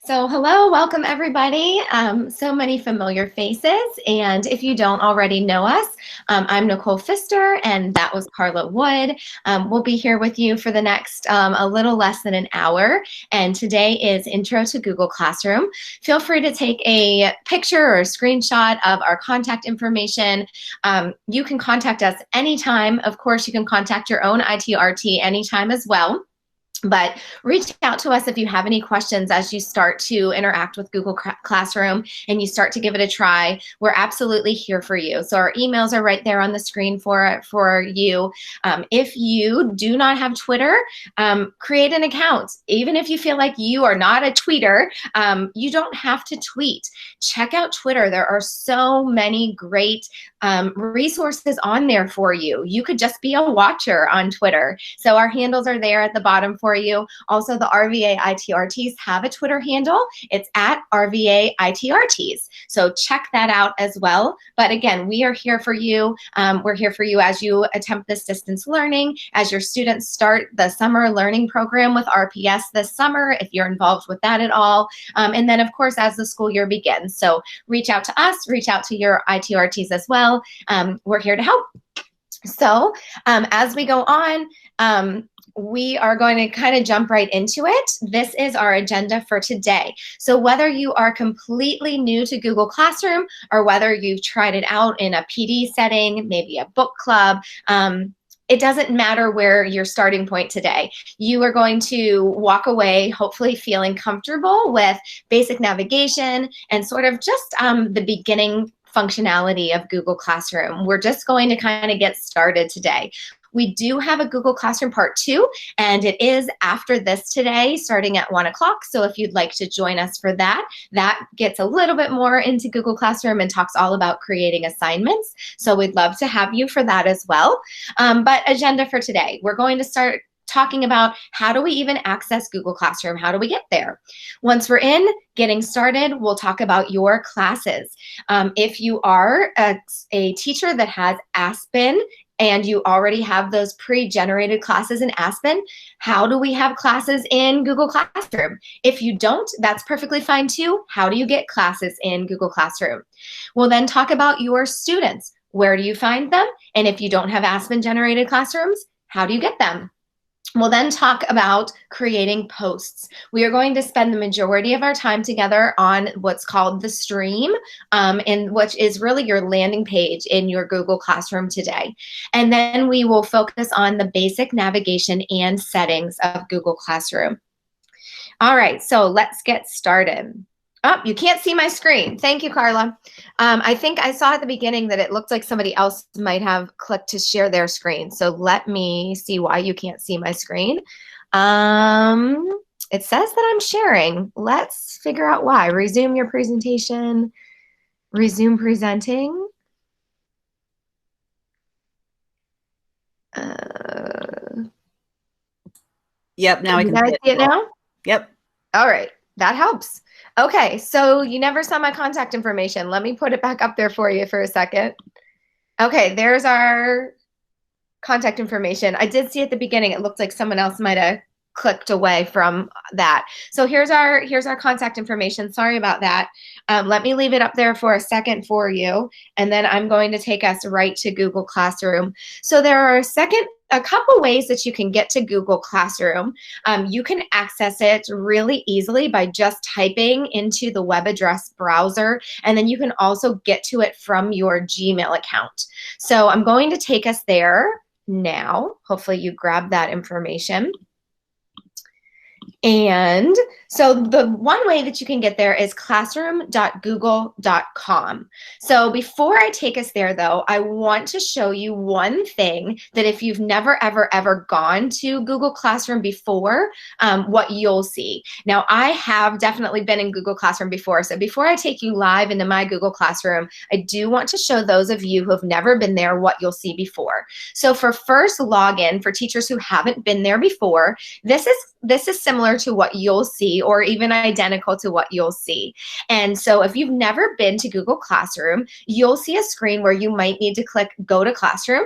So hello, welcome everybody. So many familiar faces. And if you don't already know us, I'm Nicole Pfister and that was Carla Wood. We'll be here with you for the next a little less than an hour. And today is Intro to Google Classroom. Feel free to take a picture or a screenshot of our contact information. You can contact us anytime. Of course, you can contact your own ITRT anytime as well. But reach out to us if you have any questions as you start to interact with Google Classroom and you start to give it a try. We're absolutely here for you. So our emails are right there on the screen for you. If you do not have Twitter, create an account. Even if you feel like you are not a tweeter, you don't have to tweet. Check out Twitter. There are so many great resources on there for you. You could just be a watcher on Twitter. So our handles are there at the bottom for you. Also, the RVA ITRTs have a Twitter handle. It's at RVA ITRTs. So check that out as well. But again, we are here for you. We're here for you as you attempt this distance learning, as your students start the summer learning program with RPS this summer, if you're involved with that at all. And then, of course, as the school year begins. So reach out to us, reach out to your ITRTs as well. We're here to help. So as we go on, we are going to kind of jump right into it. This is our agenda for today. So whether you are completely new to Google Classroom or whether you've tried it out in a PD setting, maybe a book club, it doesn't matter where your starting point today. You are going to walk away hopefully feeling comfortable with basic navigation and sort of just the beginning functionality of Google Classroom. We're just going to kind of get started today. We do have a Google Classroom Part 2, and it is after this today, starting at 1 o'clock. So if you'd like to join us for that, that gets a little bit more into Google Classroom and talks all about creating assignments. So we'd love to have you for that as well. But agenda for today, we're going to start talking about how do we even access Google Classroom? How do we get there? Once we're in, getting started, we'll talk about your classes. If you are a teacher that has Aspen and you already have those pre-generated classes in Aspen, how do we have classes in Google Classroom? If you don't, that's perfectly fine too. How do you get classes in Google Classroom? We'll then talk about your students. Where do you find them? And if you don't have Aspen generated classrooms, how do you get them? We'll then talk about creating posts. We are going to spend the majority of our time together on what's called the stream, and which is really your landing page in your Google Classroom today. And then we will focus on the basic navigation and settings of Google Classroom. All right, so let's get started. Oh, you can't see my screen. Thank you, Carla. I think I saw at the beginning that it looked like somebody else might have clicked to share their screen. So let me see why you can't see my screen. It says that I'm sharing. Let's figure out why. Resume your presentation. Resume presenting. Yep, now I can see it now? Yep. All right, that helps. Okay, so you never saw my contact information. Let me put it back up there for you for a second. Okay, there's our contact information. I did see at the beginning, it looked like someone else might have clicked away from that. So here's our contact information. Sorry about that. Let me leave it up there for a second for you, and then I'm going to take us right to Google Classroom. So there are a couple ways that you can get to Google Classroom. You can access it really easily by just typing into the web address browser, and then you can also get to it from your Gmail account. So I'm going to take us there now. Hopefully you grab that information. And so the one way that you can get there is classroom.google.com. So before I take us there, though, I want to show you one thing that if you've never, ever, ever gone to Google Classroom before, what you'll see. Now, I have definitely been in Google Classroom before. So before I take you live into my Google Classroom, I do want to show those of you who have never been there what you'll see before. So for first login, for teachers who haven't been there before, this is similar to what you'll see, or even identical to what you'll see. And so if you've never been to Google Classroom, you'll see a screen where you might need to click Go to Classroom.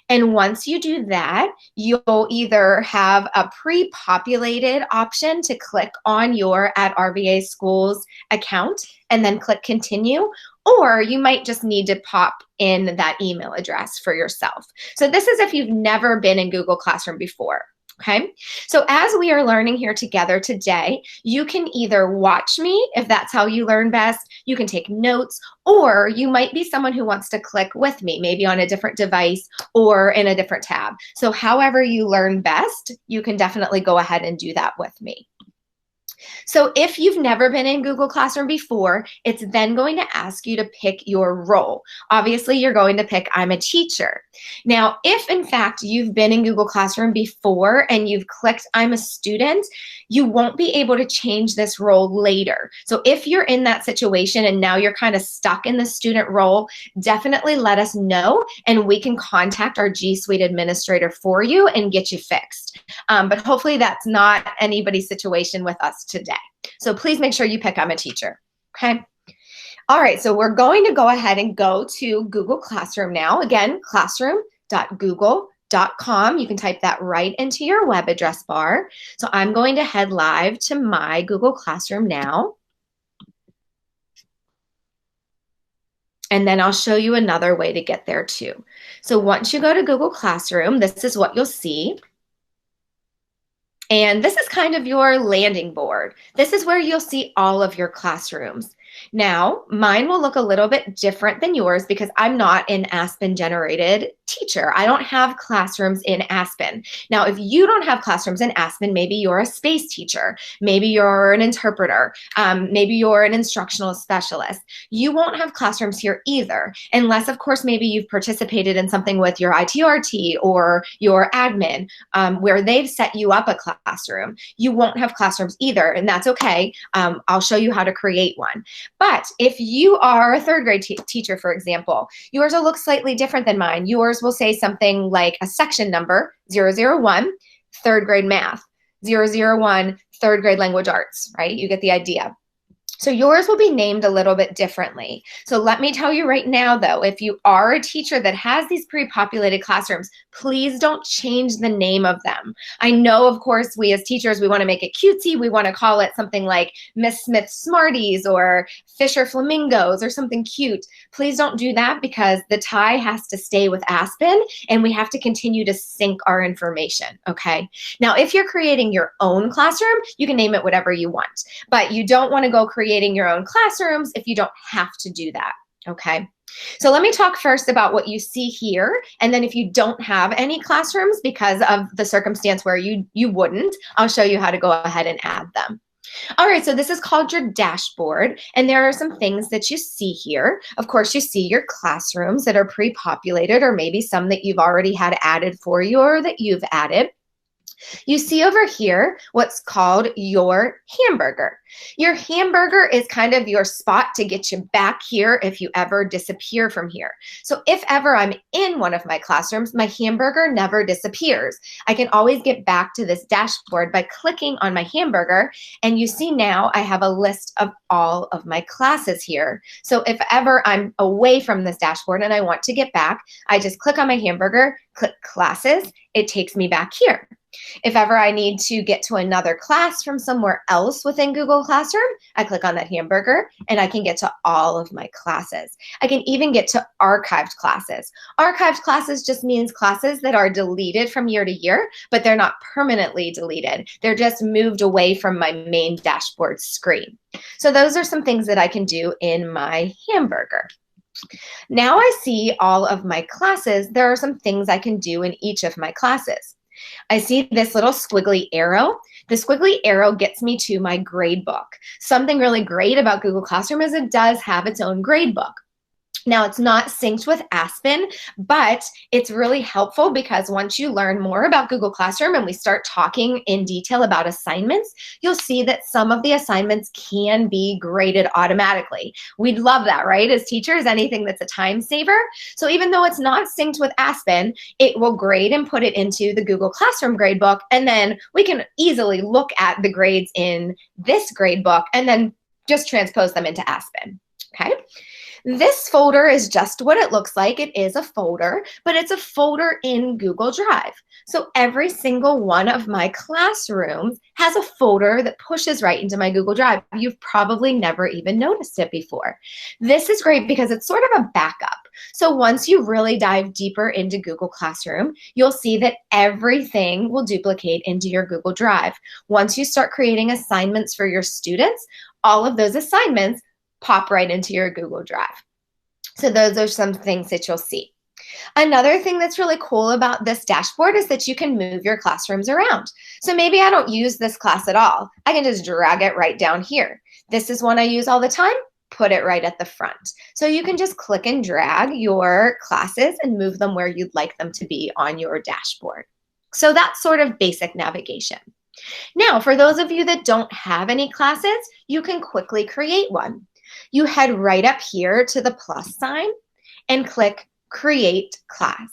And once you do that, you'll either have a pre-populated option to click on your @RVA Schools account and then click continue, or you might just need to pop in that email address for yourself. So this is if you've never been in Google Classroom before. Okay, so as we are learning here together today, you can either watch me if that's how you learn best, you can take notes, or you might be someone who wants to click with me, maybe on a different device or in a different tab. So however you learn best, you can definitely go ahead and do that with me. So if you've never been in Google Classroom before, it's then going to ask you to pick your role. Obviously, you're going to pick I'm a teacher. Now, if in fact you've been in Google Classroom before and you've clicked I'm a student, you won't be able to change this role later. So if you're in that situation and now you're kind of stuck in the student role, definitely let us know and we can contact our G Suite administrator for you and get you fixed. But hopefully that's not anybody's situation with us today. So please make sure you pick I'm a teacher, okay? All right, so we're going to go ahead and go to Google Classroom now. Again, classroom.google.com. You can type that right into your web address bar. So I'm going to head live to my Google Classroom now. And then I'll show you another way to get there too. So once you go to Google Classroom, this is what you'll see. And this is kind of your landing board. This is where you'll see all of your classrooms. Now, mine will look a little bit different than yours because I'm not an Aspen generated teacher. I don't have classrooms in Aspen. Now, if you don't have classrooms in Aspen, maybe you're a space teacher, maybe you're an interpreter, maybe you're an instructional specialist. You won't have classrooms here either, unless of course, maybe you've participated in something with your ITRT or your admin where they've set you up a classroom. You won't have classrooms either, and that's okay. I'll show you how to create one. But if you are a third grade teacher, for example, yours will look slightly different than mine. Yours will say something like a section number, 001, third grade math, 001, third grade language arts, right? You get the idea. So yours will be named a little bit differently. So let me tell you right now, though, if you are a teacher that has these pre-populated classrooms, please don't change the name of them. I know, of course, we as teachers, we want to make it cutesy. We want to call it something like Miss Smith Smarties or Fisher Flamingos or something cute. Please don't do that because the tie has to stay with Aspen and we have to continue to sync our information, okay? Now, if you're creating your own classroom, you can name it whatever you want, but you don't want to go creating your own classrooms if you don't have to do that, okay? So let me talk first about what you see here, and then if you don't have any classrooms because of the circumstance where you wouldn't, I'll show you how to go ahead and add them. All right, so this is called your dashboard, and there are some things that you see here. Of course, you see your classrooms that are pre-populated or maybe some that you've already had added for you or that you've added. You see over here what's called your hamburger. Your hamburger is kind of your spot to get you back here if you ever disappear from here. So if ever I'm in one of my classrooms, my hamburger never disappears. I can always get back to this dashboard by clicking on my hamburger, and you see now I have a list of all of my classes here. So if ever I'm away from this dashboard and I want to get back, I just click on my hamburger, click classes, it takes me back here. If ever I need to get to another class from somewhere else within Google Classroom, I click on that hamburger and I can get to all of my classes. I can even get to archived classes. Archived classes just means classes that are deleted from year to year, but they're not permanently deleted. They're just moved away from my main dashboard screen. So those are some things that I can do in my hamburger. Now I see all of my classes. There are some things I can do in each of my classes. I see this little squiggly arrow. The squiggly arrow gets me to my grade book. Something really great about Google Classroom is it does have its own grade book. Now, it's not synced with Aspen, but it's really helpful because once you learn more about Google Classroom and we start talking in detail about assignments, you'll see that some of the assignments can be graded automatically. We'd love that, right? As teachers, anything that's a time saver. So even though it's not synced with Aspen, it will grade and put it into the Google Classroom gradebook, and then we can easily look at the grades in this gradebook and then just transpose them into Aspen, okay? This folder is just what it looks like. It is a folder, but it's a folder in Google Drive. So every single one of my classrooms has a folder that pushes right into my Google Drive. You've probably never even noticed it before. This is great because it's sort of a backup. So once you really dive deeper into Google Classroom, you'll see that everything will duplicate into your Google Drive. Once you start creating assignments for your students, all of those assignments pop right into your Google Drive. So those are some things that you'll see. Another thing that's really cool about this dashboard is that you can move your classrooms around. So maybe I don't use this class at all. I can just drag it right down here. This is one I use all the time. Put it right at the front. So you can just click and drag your classes and move them where you'd like them to be on your dashboard. So that's sort of basic navigation. Now, for those of you that don't have any classes, you can quickly create one. You head right up here to the plus sign and click Create Class.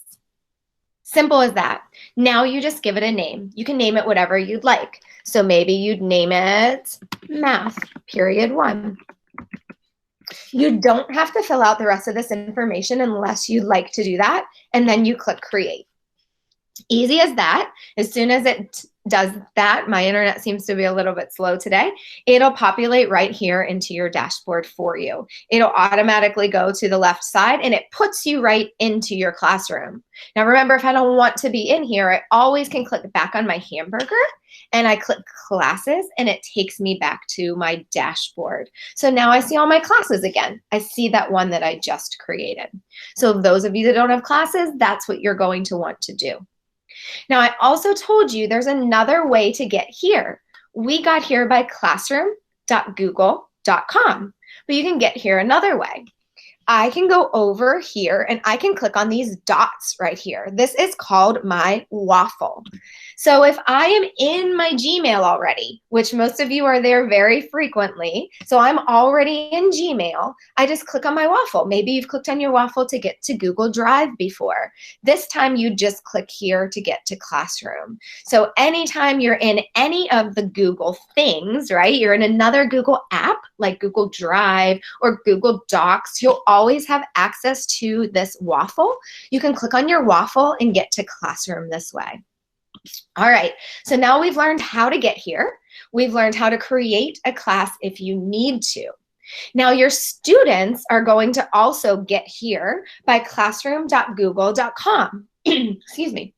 Simple as that. Now you just give it a name. You can name it whatever you'd like. So maybe you'd name it Math Period 1. You don't have to fill out the rest of this information unless you'd like to do that, and then you click Create. Easy as that. As soon as it does that, my internet seems to be a little bit slow today, it'll populate right here into your dashboard for you. It'll automatically go to the left side and it puts you right into your classroom. Now remember, if I don't want to be in here, I always can click back on my hamburger and I click classes and it takes me back to my dashboard. So now I see all my classes again. I see that one that I just created. So those of you that don't have classes, that's what you're going to want to do. Now, I also told you there's another way to get here. We got here by classroom.google.com, but you can get here another way. I can go over here and I can click on these dots right here. This is called my waffle. So if I am in my Gmail already, which most of you are there very frequently, so I'm already in Gmail, I just click on my waffle. Maybe you've clicked on your waffle to get to Google Drive before. This time you just click here to get to Classroom. So anytime you're in any of the Google things, right, you're in another Google app like Google Drive or Google Docs, you'll always have access to this waffle. You can click on your waffle and get to Classroom this way. All right, so now we've learned how to get here. We've learned how to create a class if you need to. Now your students are going to also get here by classroom.google.com. Excuse me.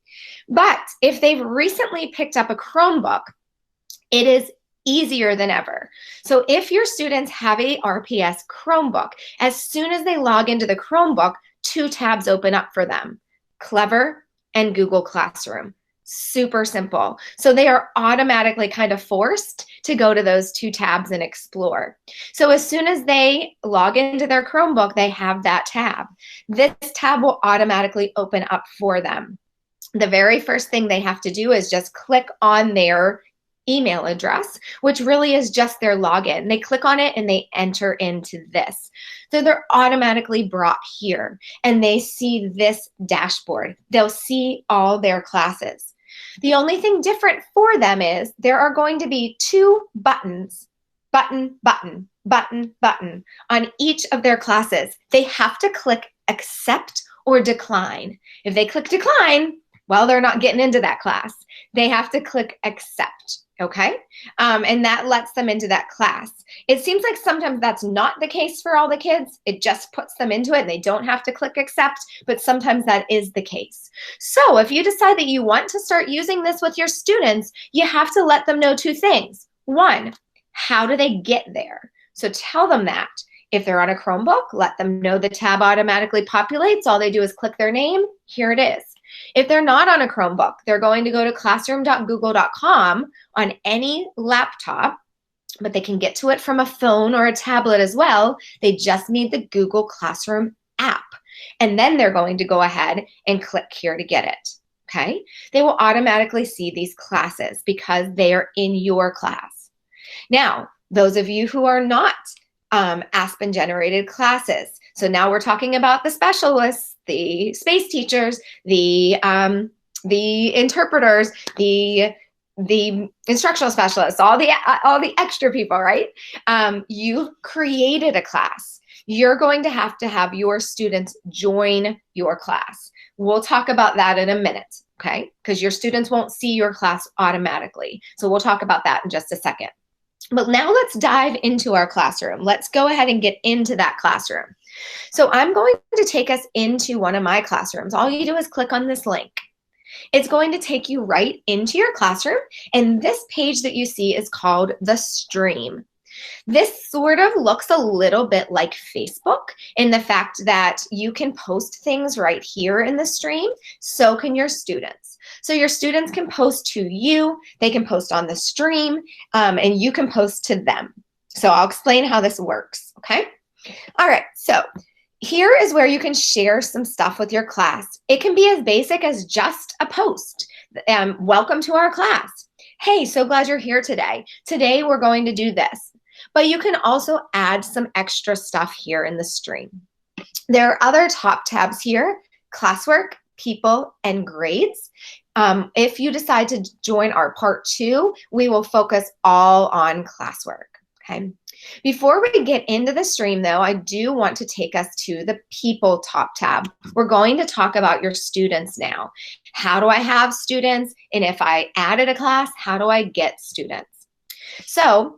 But if they've recently picked up a Chromebook, it is easier than ever. So if your students have a RPS Chromebook, as soon as they log into the Chromebook, 2 tabs open up for them, Clever and Google Classroom. Super simple. So they are automatically kind of forced to go to those 2 tabs and explore. So as soon as they log into their Chromebook, they have that tab. This tab will automatically open up for them. The very first thing they have to do is just click on their email address, which really is just their login. They click on it and they enter into this. So they're automatically brought here and they see this dashboard. They'll see all their classes. The only thing different for them is there are going to be 2 buttons, button, button, button, button, on each of their classes. They have to click accept or decline. If they click decline, well, they're not getting into that class. They have to click accept, okay? And that lets them into that class. It seems like sometimes that's not the case for all the kids. It just puts them into it and they don't have to click accept, but sometimes that is the case. So if you decide that you want to start using this with your students, you have to let them know 2 things. 1, how do they get there? So tell them that. If they're on a Chromebook, let them know the tab automatically populates. All they do is click their name. Here it is. If they're not on a Chromebook, they're going to go to classroom.google.com on any laptop, but they can get to it from a phone or a tablet as well. They just need the Google Classroom app. And then they're going to go ahead and click here to get it, okay? They will automatically see these classes because they are in your class. Now, those of you who are not Aspen-generated classes, so now we're talking about the specialists, the space teachers, the interpreters, the instructional specialists, all the extra people, right? You've created a class. you're going to have your students join your class. We'll talk about that in a minute, okay? Because your students won't see your class automatically. So we'll talk about that in just a second. But now let's dive into our classroom. Let's go ahead and get into that classroom. So I'm going to take us into one of my classrooms. All you do is click on this link. It's going to take you right into your classroom, and this page that you see is called the stream. This sort of looks a little bit like Facebook in the fact that you can post things right here in the stream, so can your students. So your students can post to you, they can post on the stream, and you can post to them. So I'll explain how this works, okay? All right, so here is where you can share some stuff with your class. It can be as basic as just a post. Welcome to our class. Hey, so glad you're here today. Today we're going to do this. But you can also add some extra stuff here in the stream. There are other top tabs here: classwork, people, and grades. If you decide to join our part 2, we will focus all on classwork, okay? Before we get into the stream, though, I do want to take us to the people top tab. We're going to talk about your students now. How do I have students? And if I added a class, how do I get students? So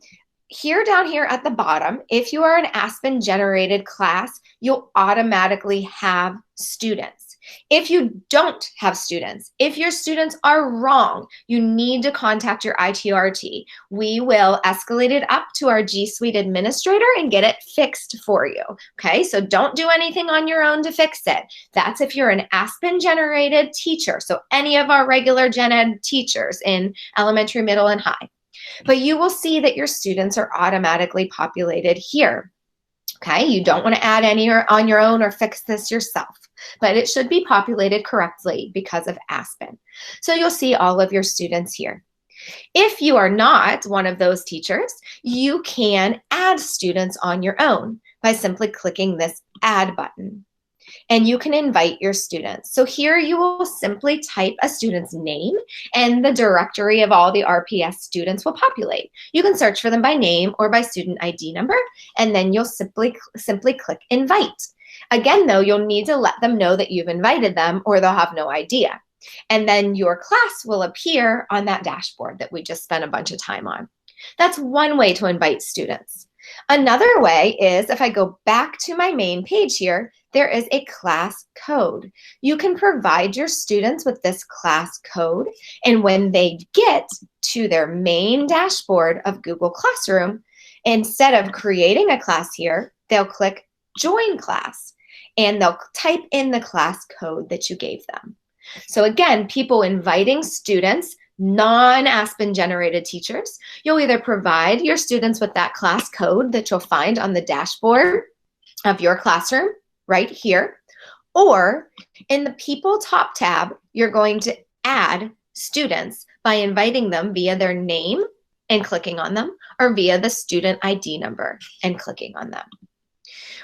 down here at the bottom, if you are an Aspen generated class, you'll automatically have students. If you don't have students, if your students are wrong, you need to contact your ITRT. We will escalate it up to our G Suite administrator and get it fixed for you, okay? So don't do anything on your own to fix it. That's if you're an Aspen generated teacher, so any of our regular gen ed teachers in elementary, middle, and high. But you will see that your students are automatically populated here. Okay, you don't want to add any on your own or fix this yourself, but it should be populated correctly because of Aspen. So you'll see all of your students here. If you are not one of those teachers, you can add students on your own by simply clicking this add button. And you can invite your students. So here you will simply type a student's name and the directory of all the RPS students will populate. You can search for them by name or by student ID number, and then you'll simply click invite. Again, though, you'll need to let them know that you've invited them or they'll have no idea. And then your class will appear on that dashboard that we just spent a bunch of time on. That's one way to invite students. Another way is if I go back to my main page here, there is a class code. You can provide your students with this class code, and when they get to their main dashboard of Google Classroom, instead of creating a class here, they'll click Join Class, and they'll type in the class code that you gave them. So again, people inviting students, non-Aspen generated teachers, you'll either provide your students with that class code that you'll find on the dashboard of your classroom right here, or in the people top tab, you're going to add students by inviting them via their name and clicking on them, or via the student ID number and clicking on them.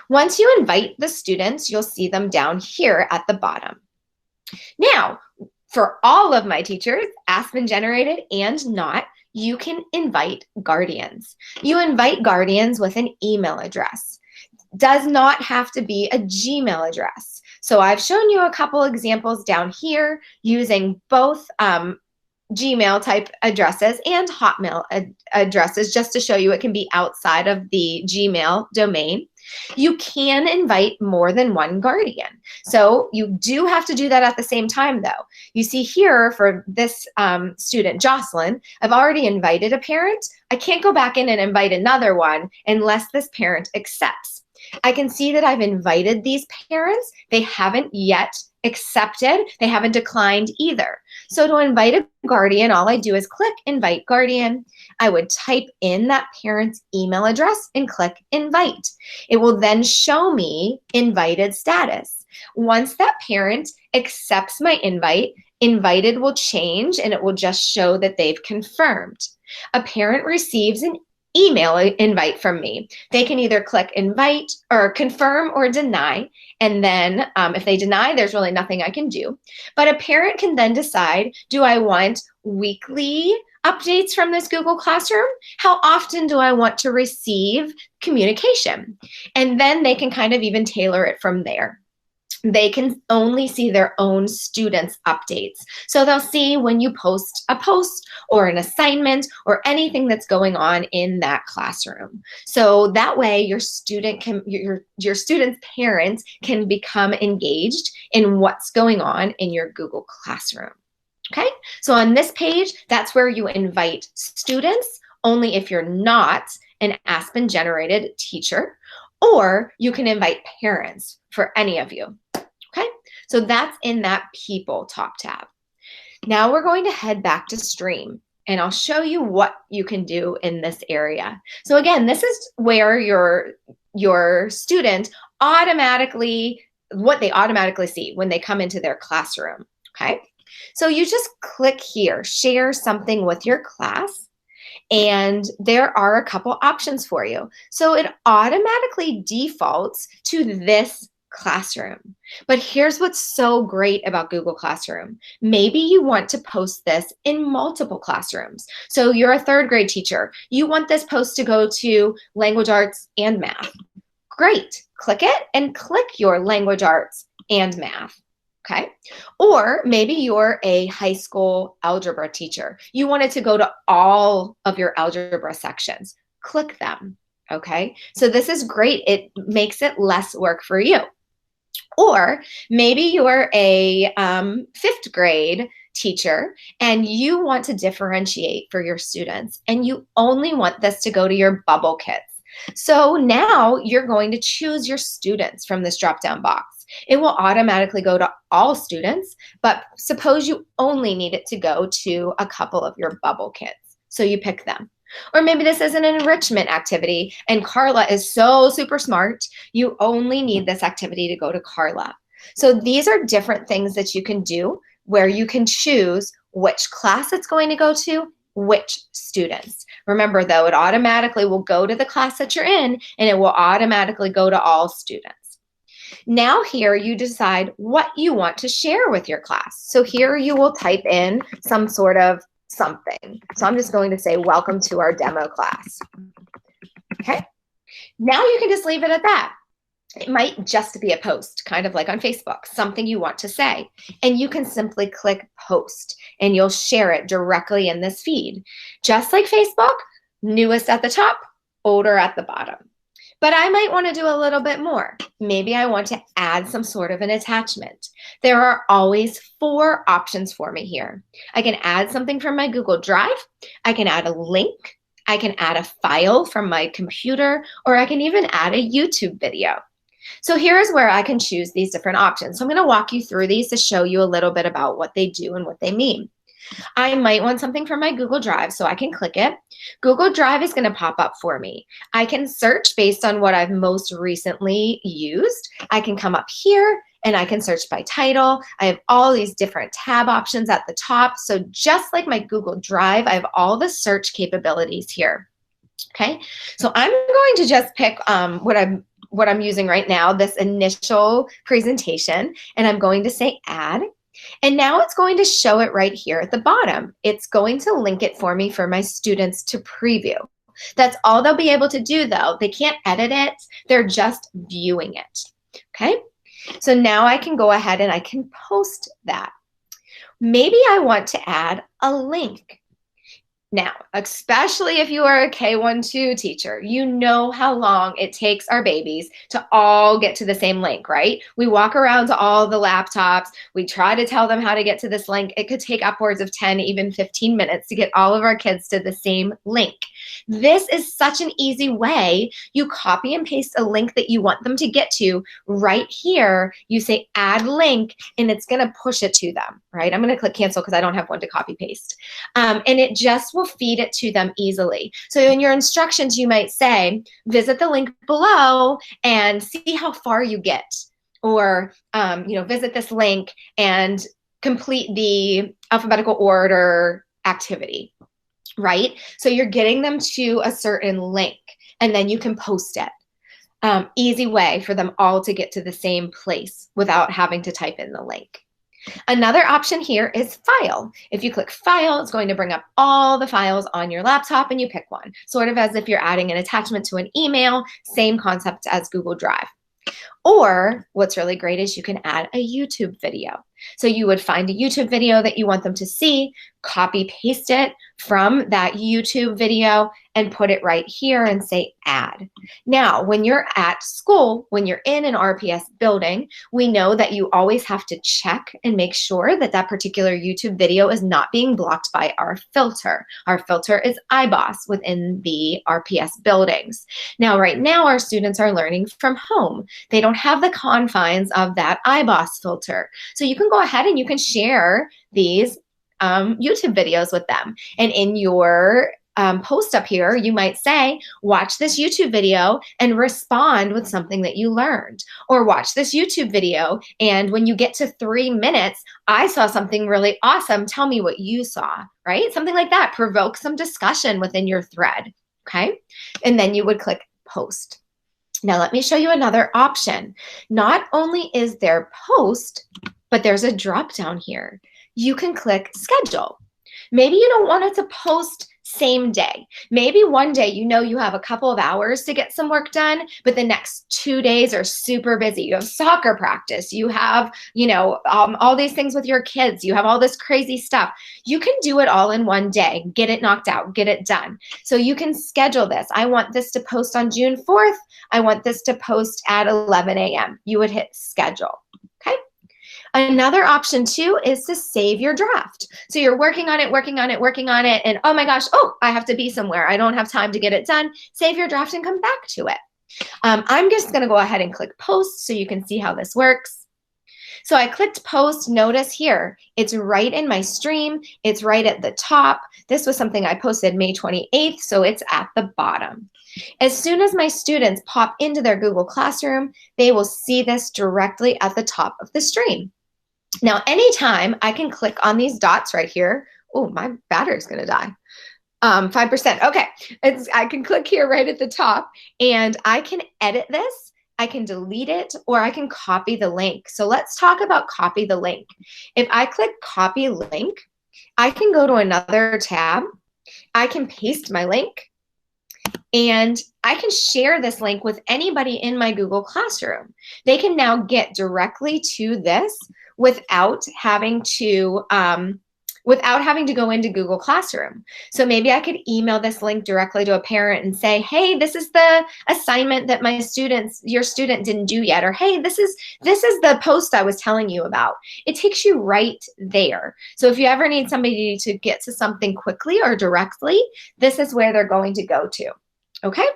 Once you invite the students, you'll see them down here at the bottom. Now, for all of my teachers, Aspen generated and not, you can invite guardians. You invite guardians with an email address. Does not have to be a Gmail address. So I've shown you a couple examples down here using both Gmail type addresses and Hotmail addresses just to show you it can be outside of the Gmail domain. You can invite more than one guardian. So you do have to do that at the same time though. You see here for this student, Jocelyn, I've already invited a parent. I can't go back in and invite another one unless this parent accepts. I can see that I've invited these parents. They haven't yet accepted. They haven't declined either. So to invite a guardian, all I do is click Invite Guardian. I would type in that parent's email address and click Invite. It will then show me invited status. Once that parent accepts my invite, invited will change and it will just show that they've confirmed. A parent receives an email invite from me. They can either click invite or confirm or deny. And then if they deny, there's really nothing I can do. But a parent can then decide, do I want weekly updates from this Google Classroom? How often do I want to receive communication? And then they can kind of even tailor it from there. They can only see their own students' updates. So they'll see when you post a post or an assignment or anything that's going on in that classroom. So that way your student's parents can become engaged in what's going on in your Google Classroom. Okay, so on this page, that's where you invite students only if you're not an Aspen generated teacher, or you can invite parents for any of you. Okay, so that's in that People top tab. Now we're going to head back to Stream, and I'll show you what you can do in this area. So again, this is where your student automatically, what they automatically see when they come into their classroom. Okay, so you just click here, share something with your class, and there are a couple options for you. So it automatically defaults to this classroom. But here's what's so great about Google Classroom. Maybe you want to post this in multiple classrooms. So you're a third grade teacher. You want this post to go to language arts and math. Great. Click it and click your language arts and math. Okay. Or maybe you're a high school algebra teacher. You want it to go to all of your algebra sections. Click them. Okay. So this is great. It makes it less work for you. Or maybe you're a fifth grade teacher and you want to differentiate for your students and you only want this to go to your bubble kids. So now you're going to choose your students from this drop-down box. It will automatically go to all students, but suppose you only need it to go to a couple of your bubble kids. So you pick them. Or maybe this is an enrichment activity and Carla is so super smart, you only need this activity to go to Carla. So these are different things that you can do where you can choose which class it's going to go to, which students. Remember though, it automatically will go to the class that you're in and it will automatically go to all students. Now here you decide what you want to share with your class. So here you will type in some sort of something. So I'm just going to say, welcome to our demo class. Okay. Now you can just leave it at that. It might just be a post, kind of like on Facebook, something you want to say. And you can simply click post and you'll share it directly in this feed. Just like Facebook, newest at the top, older at the bottom. But I might want to do a little bit more. Maybe I want to add some sort of an attachment. There are always 4 options for me here. I can add something from my Google Drive. I can add a link. I can add a file from my computer, or I can even add a YouTube video. So here's where I can choose these different options. So I'm going to walk you through these to show you a little bit about what they do and what they mean. I might want something from my Google Drive, so I can click it. Google Drive is going to pop up for me. I can search based on what I've most recently used. I can come up here and I can search by title. I have all these different tab options at the top. So just like my Google Drive, I have all the search capabilities here. Okay, so I'm going to just pick what I'm using right now, this initial presentation, and I'm going to say add. And now it's going to show it right here at the bottom. It's going to link it for me for my students to preview. That's all they'll be able to do though. They can't edit it. They're just viewing it. Okay. So now I can go ahead and I can post that. Maybe I want to add a link. Now, especially if you are a K-1-2 teacher, you know how long it takes our babies to all get to the same link, right? We walk around to all the laptops. We try to tell them how to get to this link. It could take upwards of 10, even 15 minutes to get all of our kids to the same link. This is such an easy way. You copy and paste a link that you want them to get to right here. You say add link and it's going to push it to them, right? I'm going to click cancel because I don't have one to copy paste. And it just will feed it to them easily. So in your instructions, you might say, visit the link below and see how far you get. Or, visit this link and complete the alphabetical order activity. Right? So you're getting them to a certain link and then you can post it. Easy way for them all to get to the same place without having to type in the link. Another option here is File. If you click File, it's going to bring up all the files on your laptop and you pick one, sort of as if you're adding an attachment to an email, same concept as Google Drive. Or what's really great is you can add a YouTube video. So you would find a YouTube video that you want them to see, copy paste it from that YouTube video and put it right here and say add. Now, when you're at school, when you're in an RPS building, we know that you always have to check and make sure that that particular YouTube video is not being blocked by our filter. Our filter is iBoss within the RPS buildings. Now, right now, our students are learning from home. They don't have the confines of that iBoss filter. So you can go ahead and you can share these YouTube videos with them. And in your post up here, you might say, watch this YouTube video and respond with something that you learned. Or watch this YouTube video, and when you get to 3 minutes, I saw something really awesome. Tell me what you saw, right? Something like that. Provoke some discussion within your thread, okay? And then you would click post. Now, let me show you another option. Not only is there post, but there's a drop down here. You can click schedule. Maybe you don't want it to post same day. Maybe one day you know you have a couple of hours to get some work done, but the next 2 days are super busy. You have soccer practice. You have, all these things with your kids. You have all this crazy stuff. You can do it all in one day. Get it knocked out. Get it done. So you can schedule this. I want this to post on June 4th. I want this to post at 11 a.m. You would hit schedule. Okay. Another option too is to save your draft. So you're working on it, and oh my gosh, I have to be somewhere. I don't have time to get it done. Save your draft and come back to it. I'm just gonna go ahead and click post so you can see how this works. So I clicked post. Notice here, it's right in my stream. It's right at the top. This was something I posted May 28th, so it's at the bottom. As soon as my students pop into their Google Classroom, they will see this directly at the top of the stream. Now, anytime I can click on these dots right here. Oh, my battery's gonna die. 5%. Okay, I can click here right at the top and I can edit this. I can delete it, or I can copy the link. So let's talk about copy the link. If I click copy link, I can go to another tab. I can paste my link and I can share this link with anybody in my Google Classroom. They can now get directly to this without having to go into Google Classroom. So maybe I could email this link directly to a parent and say, hey, this is the assignment that your student didn't do yet, or hey, this is the post I was telling you about. It takes you right there. So if you ever need somebody to get to something quickly or directly, this is where they're going to go to, okay?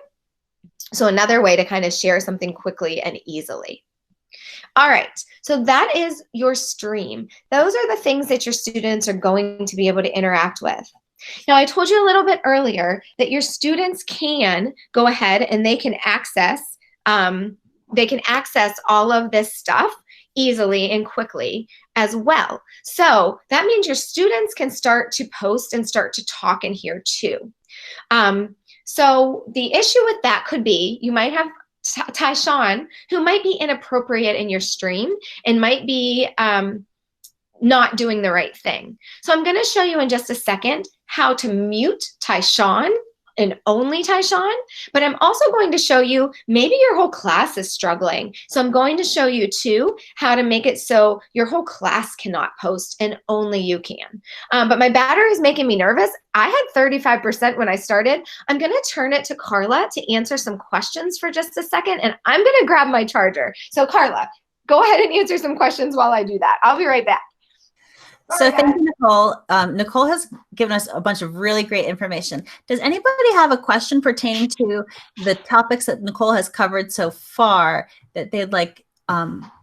So another way to kind of share something quickly and easily. All right, so that is your stream. Those are the things that your students are going to be able to interact with. Now, I told you a little bit earlier that your students can go ahead and they can access all of this stuff easily and quickly as well. So that means your students can start to post and start to talk in here too. So the issue with that could be you might have Tyshawn, who might be inappropriate in your stream and might be not doing the right thing. So I'm going to show you in just a second how to mute Tyshawn and only Tyshawn, but I'm also going to show you maybe your whole class is struggling. So I'm going to show you too how to make it so your whole class cannot post and only you can. But my battery is making me nervous. I had 35% when I started. I'm going to turn it to Carla to answer some questions for just a second, and I'm going to grab my charger. So Carla, go ahead and answer some questions while I do that. I'll be right back. So thank you, Nicole. Nicole has given us a bunch of really great information. Does anybody have a question pertaining to the topics that Nicole has covered so far that they'd like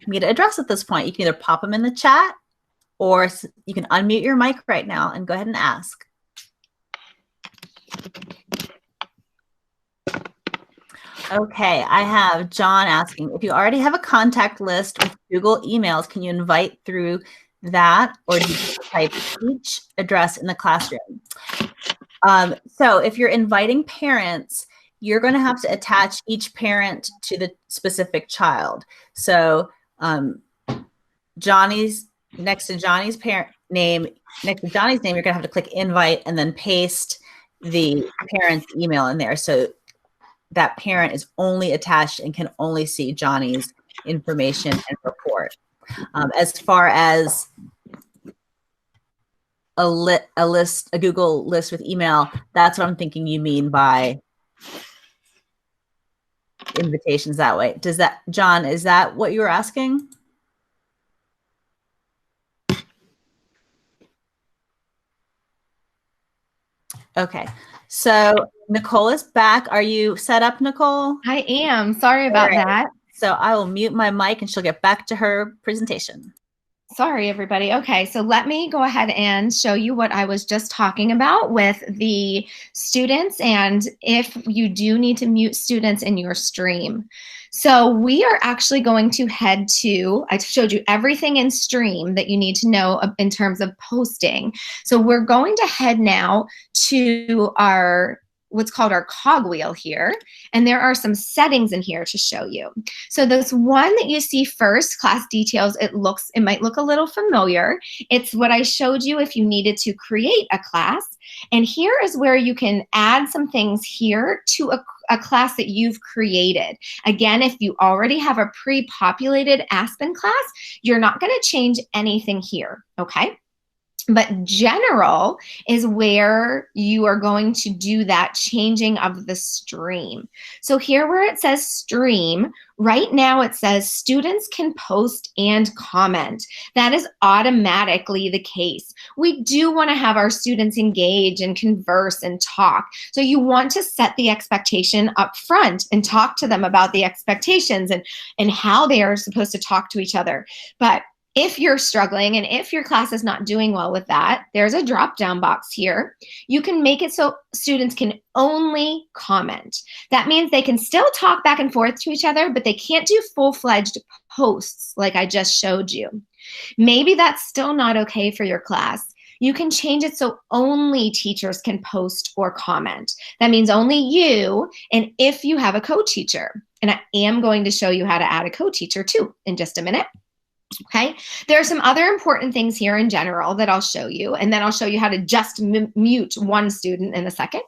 me to address at this point? You can either pop them in the chat or you can unmute your mic right now and go ahead and ask. Okay, I have John asking, if you already have a contact list with Google emails, can you invite through that, or do you type each address in the classroom? So if you're inviting parents, you're going to have to attach each parent to the specific child. So Johnny's next to Johnny's parent name, next to Johnny's name, you're going to have to click invite and then paste the parent's email in there. So that parent is only attached and can only see Johnny's information and report. As far as a Google list with email, that's what I'm thinking you mean by invitations that way. Does that, John, is that what you were asking? Okay, so Nicole is back. Are you set up, Nicole? I am. Sorry about that. So I will mute my mic and she'll get back to her presentation. Sorry, everybody. Okay, so let me go ahead and show you what I was just talking about with the students and if you do need to mute students in your stream. So we are actually going to head to, I showed you everything in Stream that you need to know in terms of posting. So we're going to head now to our what's called our cogwheel here. And there are some settings in here to show you. So this one that you see first, class details, it might look a little familiar. It's what I showed you if you needed to create a class. And here is where you can add some things here to a class that you've created. Again, if you already have a pre-populated Aspen class, you're not going to change anything here, okay? But general is where you are going to do that changing of the stream. So here where it says stream, right now it says students can post and comment. That is automatically the case. We do want to have our students engage and converse and talk. So you want to set the expectation up front and talk to them about the expectations and how they are supposed to talk to each other. But if you're struggling and if your class is not doing well with that, there's a drop-down box here. You can make it so students can only comment. That means they can still talk back and forth to each other, but they can't do full-fledged posts like I just showed you. Maybe that's still not okay for your class. You can change it so only teachers can post or comment. That means only you, and if you have a co-teacher. And I am going to show you how to add a co-teacher too in just a minute. Okay, there are some other important things here in general that I'll show you, and then I'll show you how to just mute one student in a second.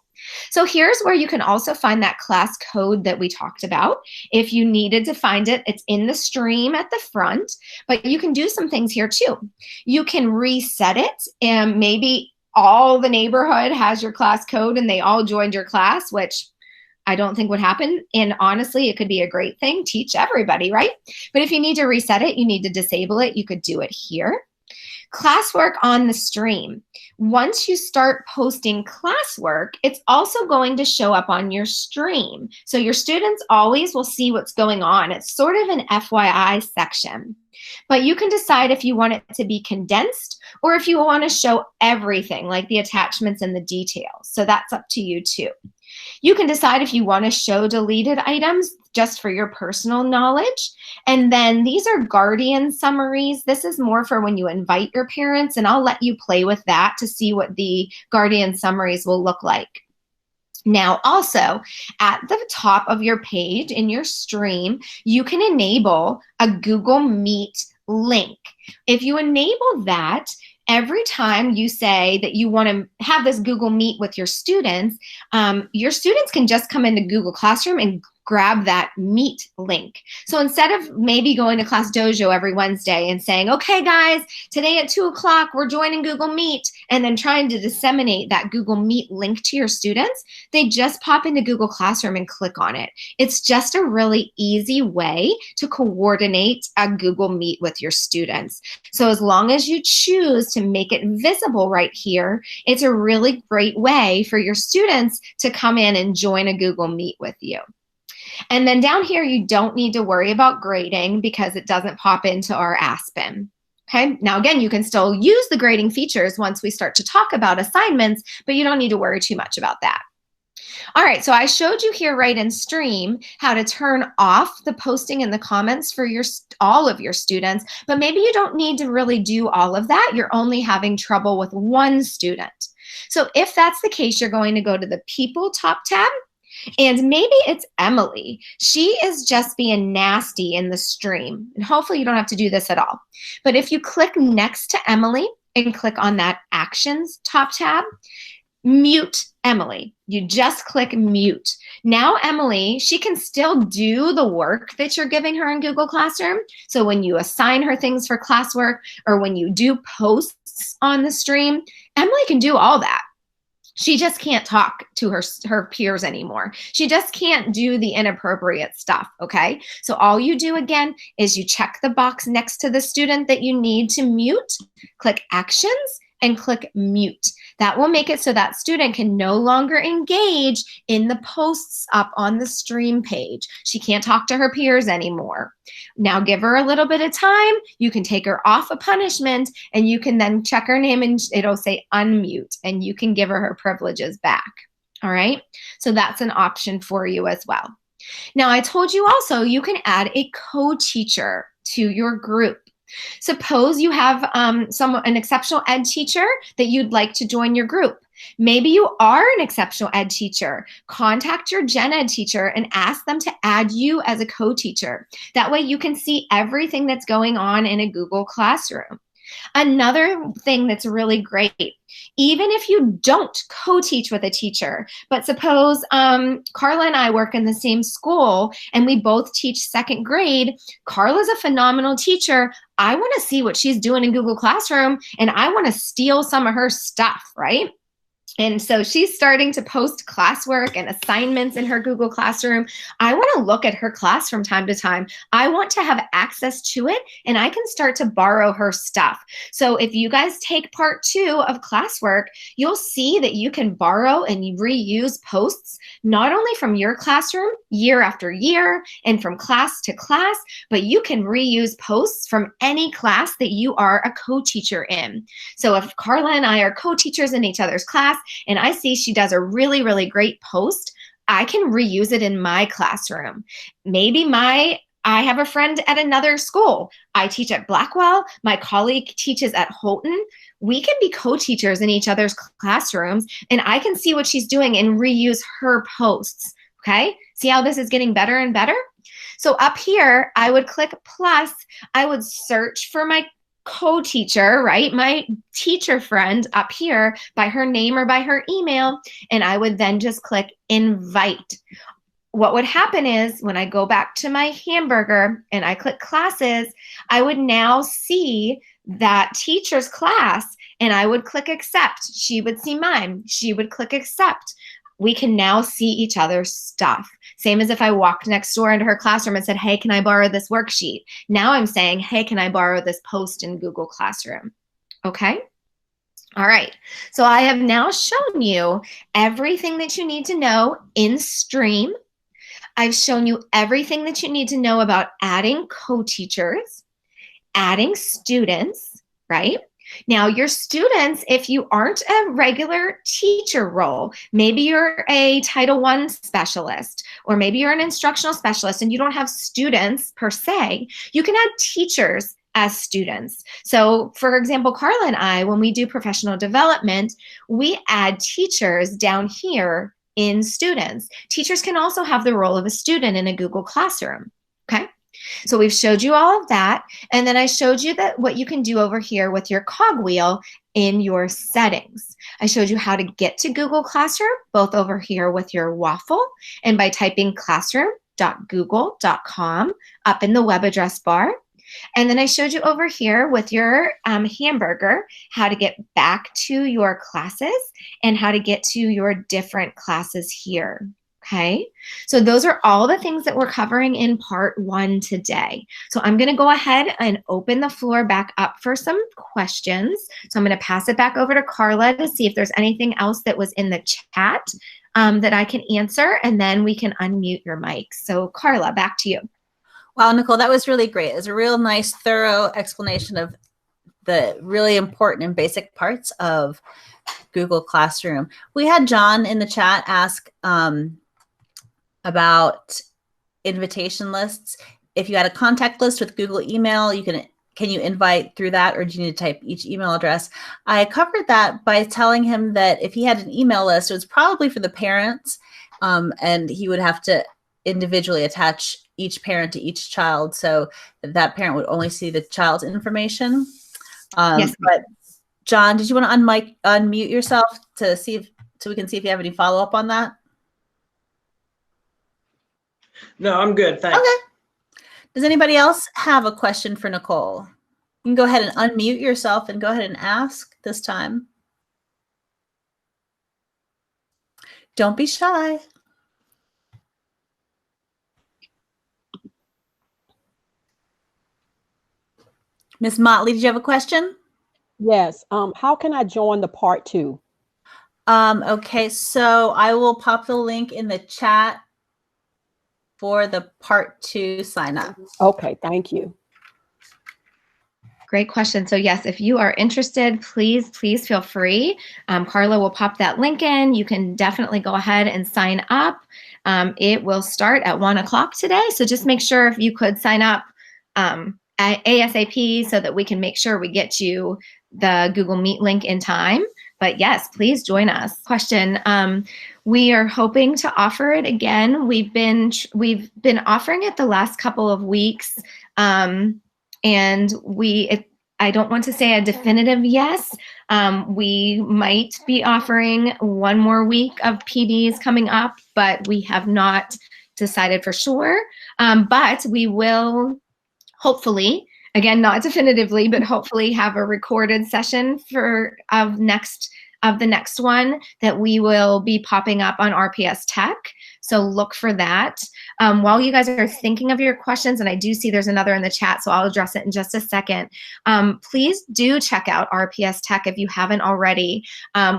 So here's where you can also find that class code that we talked about. If you needed to find it, it's in the stream at the front, but you can do some things here too. You can reset it, and maybe all the neighborhood has your class code and they all joined your class, which I don't think would happen. And honestly, it could be a great thing. Teach everybody, right? But if you need to reset it, you need to disable it. You could do it here. Classwork on the stream. Once you start posting classwork, it's also going to show up on your stream. So your students always will see what's going on. It's sort of an FYI section. But you can decide if you want it to be condensed or if you want to show everything, like the attachments and the details. So that's up to you too. You can decide if you want to show deleted items just for your personal knowledge. And then these are guardian summaries. This is more for when you invite your parents, and I'll let you play with that to see what the guardian summaries will look like. Now, also at the top of your page in your stream, you can enable a Google Meet link. If you enable that, every time you say that you want to have this Google Meet with your students can just come into Google Classroom and grab that Meet link. So instead of maybe going to Class Dojo every Wednesday and saying, okay, guys, today at 2 o'clock, we're joining Google Meet, and then trying to disseminate that Google Meet link to your students, they just pop into Google Classroom and click on it. It's just a really easy way to coordinate a Google Meet with your students. So as long as you choose to make it visible right here, it's a really great way for your students to come in and join a Google Meet with you. And then down here, you don't need to worry about grading because it doesn't pop into our Aspen. Okay, now again, you can still use the grading features once we start to talk about assignments, but you don't need to worry too much about that. All right, so I showed you here right in Stream how to turn off the posting and the comments for all of your students, but maybe you don't need to really do all of that. You're only having trouble with one student. So if that's the case, you're going to go to the People top tab. And maybe it's Emily. She is just being nasty in the stream. And hopefully you don't have to do this at all. But if you click next to Emily and click on that Actions top tab, mute Emily. You just click mute. Now Emily, she can still do the work that you're giving her in Google Classroom. So when you assign her things for classwork or when you do posts on the stream, Emily can do all that. She just can't talk to her peers anymore. She just can't do the inappropriate stuff, okay? So all you do again is you check the box next to the student that you need to mute, click Actions, and click mute. That will make it so that student can no longer engage in the posts up on the stream page. She can't talk to her peers anymore. Now give her a little bit of time. You can take her off a punishment and you can then check her name and it'll say unmute and you can give her her privileges back. All right, so that's an option for you as well. Now I told you also you can add a co-teacher to your group. Suppose you have an exceptional ed teacher that you'd like to join your group. Maybe you are an exceptional ed teacher. Contact your gen ed teacher and ask them to add you as a co-teacher. That way you can see everything that's going on in a Google Classroom. Another thing that's really great, even if you don't co-teach with a teacher, but suppose Carla and I work in the same school and we both teach second grade, Carla's a phenomenal teacher. I want to see what she's doing in Google Classroom and I want to steal some of her stuff, right? And so she's starting to post classwork and assignments in her Google Classroom. I want to look at her class from time to time. I want to have access to it and I can start to borrow her stuff. So if you guys take part 2 of classwork, you'll see that you can borrow and reuse posts, not only from your classroom year after year and from class to class, but you can reuse posts from any class that you are a co-teacher in. So if Carla and I are co-teachers in each other's class, and I see she does a really, really great post, I can reuse it in my classroom. Maybe I have a friend at another school. I teach at Blackwell. My colleague teaches at Houghton. We can be co-teachers in each other's classrooms, and I can see what she's doing and reuse her posts, okay? See how this is getting better and better? So up here, I would click plus. I would search for my co-teacher, right? My teacher friend up here by her name or by her email, and I would then just click invite. What would happen is when I go back to my hamburger and I click classes, I would now see that teacher's class and I would click accept. She would see mine. She would click accept. We can now see each other's stuff. Same as if I walked next door into her classroom and said, hey, can I borrow this worksheet? Now I'm saying, hey, can I borrow this post in Google Classroom? Okay. All right. So I have now shown you everything that you need to know in Stream. I've shown you everything that you need to know about adding co-teachers, adding students, right? Now, your students, if you aren't a regular teacher role, maybe you're a Title I specialist, or maybe you're an instructional specialist and you don't have students per se, you can add teachers as students. So, for example, Carla and I, when we do professional development, we add teachers down here in students. Teachers can also have the role of a student in a Google Classroom, okay? So we've showed you all of that. And then I showed you that what you can do over here with your cogwheel in your settings. I showed you how to get to Google Classroom, both over here with your waffle and by typing classroom.google.com up in the web address bar. And then I showed you over here with your hamburger how to get back to your classes and how to get to your different classes here. Okay, so those are all the things that we're covering in part 1 today. So I'm going to go ahead and open the floor back up for some questions. So I'm going to pass it back over to Carla to see if there's anything else that was in the chat that I can answer, and then we can unmute your mic. So Carla, back to you. Wow, Nicole, that was really great. It was a real nice, thorough explanation of the really important and basic parts of Google Classroom. We had John in the chat ask about invitation lists. If you had a contact list with Google email, can you invite through that, or do you need to type each email address? I covered that by telling him that if he had an email list, it was probably for the parents, and he would have to individually attach each parent to each child, so that parent would only see the child's information. Yes. But John, did you want to unmute yourself to see if, so we can see if you have any follow up on that? No, I'm good. Thanks. Okay. Does anybody else have a question for Nicole? You can go ahead and unmute yourself and go ahead and ask this time. Don't be shy. Ms. Motley, did you have a question? Yes. How can I join the part 2? Okay, so I will pop the link in the chat for the part 2 sign up. Okay, thank you. Great question. So yes, if you are interested, please feel free. Carla will pop that link in. You can definitely go ahead and sign up. It will start at 1 o'clock today. So just make sure if you could sign up at ASAP so that we can make sure we get you the Google Meet link in time. But yes, please join us. Question. We are hoping to offer it again. We've been offering it the last couple of weeks. And I don't want to say a definitive yes. We might be offering one more week of PDs coming up, but we have not decided for sure. But we will hopefully, again, not definitively, but hopefully have a recorded session of the next one that we will be popping up on RPS Tech. So look for that. While you guys are thinking of your questions, and I do see there's another in the chat, so I'll address it in just a second. Please do check out RPS Tech if you haven't already.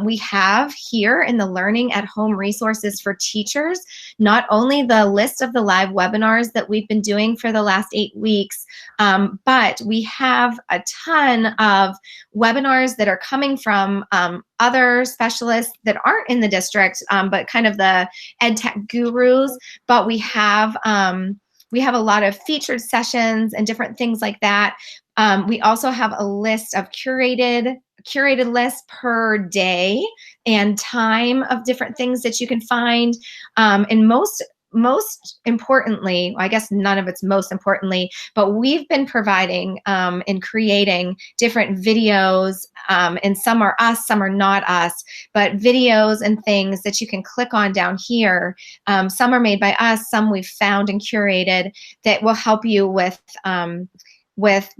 We have here in the Learning at Home resources for teachers, not only the list of the live webinars that we've been doing for the last 8 weeks, but we have a ton of webinars that are coming from other specialists that aren't in the district, but kind of the ed tech gurus. But we have a lot of featured sessions and different things like that. We also have a list of curated lists per day and time of different things that you can find. And most importantly, I guess none of it's most importantly, but we've been providing and creating different videos, and some are us, some are not us, but videos and things that you can click on down here. Some are made by us, some we've found and curated that will help you with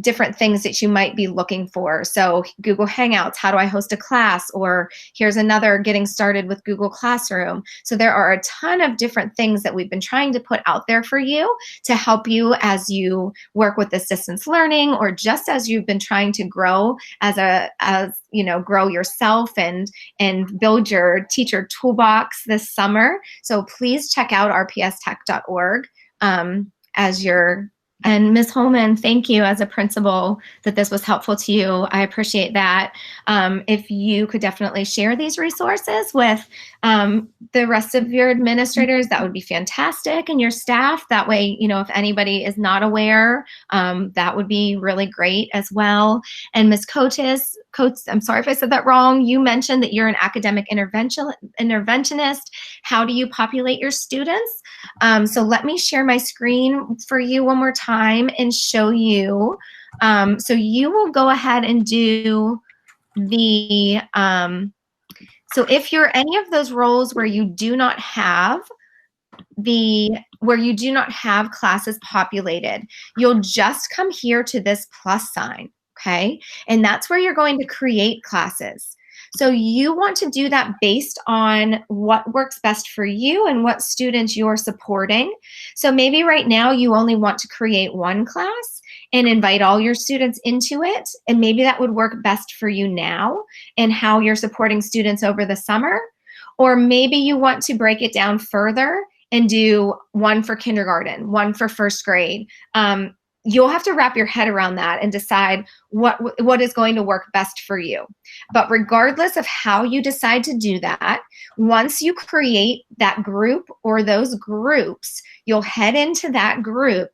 different things that you might be looking for. So Google Hangouts, how do I host a class? Or here's another, getting started with Google Classroom. So there are a ton of different things that we've been trying to put out there for you to help you as you work with distance learning, or just as you've been trying to grow grow yourself and build your teacher toolbox this summer. So please check out rpstech.org and Ms. Holman, thank you as a principal that this was helpful to you. I appreciate that. If you could definitely share these resources with the rest of your administrators, that would be fantastic, and your staff. That way, if anybody is not aware, that would be really great as well. And Ms. Coates, I'm sorry if I said that wrong. You mentioned that you're an academic interventionist. How do you populate your students? So let me share my screen for you one more time and show you. So you will go ahead and do the, so if you're any of those roles where you do not have classes populated, you'll just come here to this plus sign, okay? And that's where you're going to create classes. So you want to do that based on what works best for you and what students you're supporting. So maybe right now you only want to create one class and invite all your students into it. And maybe that would work best for you now and how you're supporting students over the summer. Or maybe you want to break it down further and do one for kindergarten, one for first grade. You'll have to wrap your head around that and decide what is going to work best for you. But regardless of how you decide to do that, once you create that group or those groups, you'll head into that group.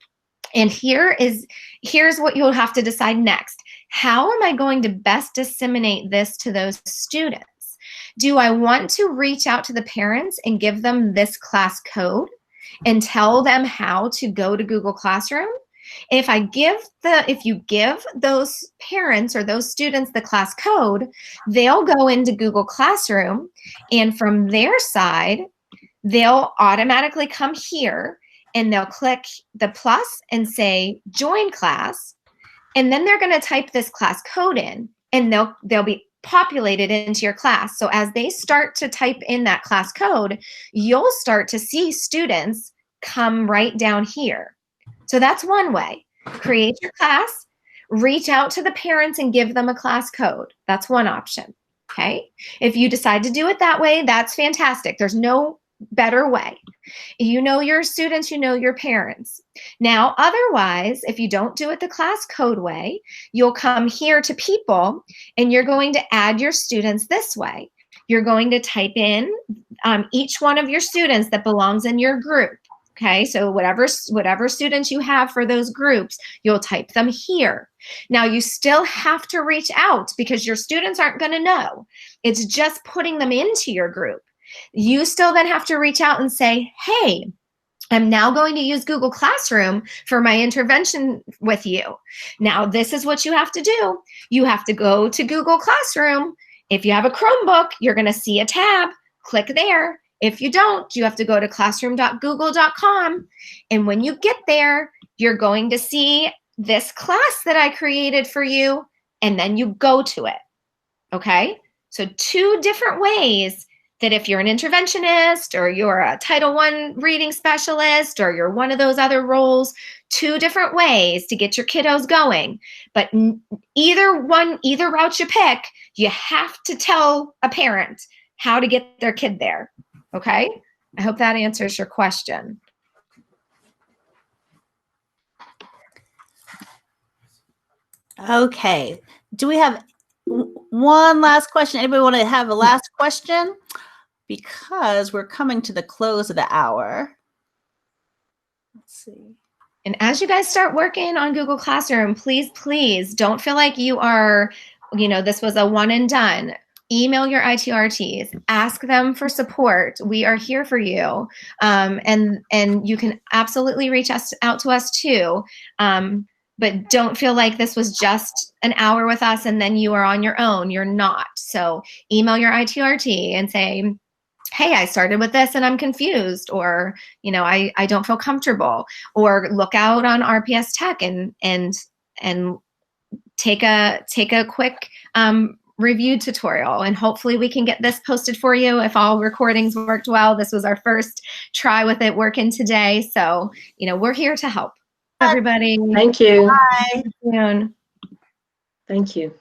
And here's what you'll have to decide next. How am I going to best disseminate this to those students? Do I want to reach out to the parents and give them this class code and tell them how to go to Google Classroom? If you give those parents or those students the class code, they'll go into Google Classroom, and from their side, they'll automatically come here and they'll click the plus and say join class, and then they're going to type this class code in, and they'll be populated into your class. So as they start to type in that class code, you'll start to see students come right down here. So that's one way. Create your class, reach out to the parents and give them a class code. That's one option, okay? If you decide to do it that way, that's fantastic. There's no better way. You know your students, you know your parents. Now, otherwise, if you don't do it the class code way, you'll come here to people and you're going to add your students this way. You're going to type in each one of your students that belongs in your group. Okay, so whatever students you have for those groups, you'll type them here. Now, you still have to reach out because your students aren't going to know. It's just putting them into your group. You still then have to reach out and say, hey, I'm now going to use Google Classroom for my intervention with you. Now, this is what you have to do. You have to go to Google Classroom. If you have a Chromebook, you're going to see a tab. Click there. If you don't, you have to go to classroom.google.com. And when you get there, you're going to see this class that I created for you, and then you go to it. Okay? So 2 different ways that if you're an interventionist or you're a Title I reading specialist or you're one of those other roles, 2 different ways to get your kiddos going. But either route you pick, you have to tell a parent how to get their kid there. Okay? I hope that answers your question. Okay. Do we have one last question? Anybody want to have a last question? Because we're coming to the close of the hour. Let's see. And as you guys start working on Google Classroom, please don't feel like you are, this was a one and done. Email your ITRTs, ask them for support. We are here for you. And you can absolutely reach out to us too. But don't feel like this was just an hour with us and then you are on your own. You're not. So email your ITRT and say, hey, I started with this and I'm confused, or, I don't feel comfortable, or look out on RPS Tech and take a quick review tutorial, and hopefully we can get this posted for you if all recordings worked well. This was our first try with it working today. So, we're here to help everybody. Thank you. Bye. Soon. Thank you.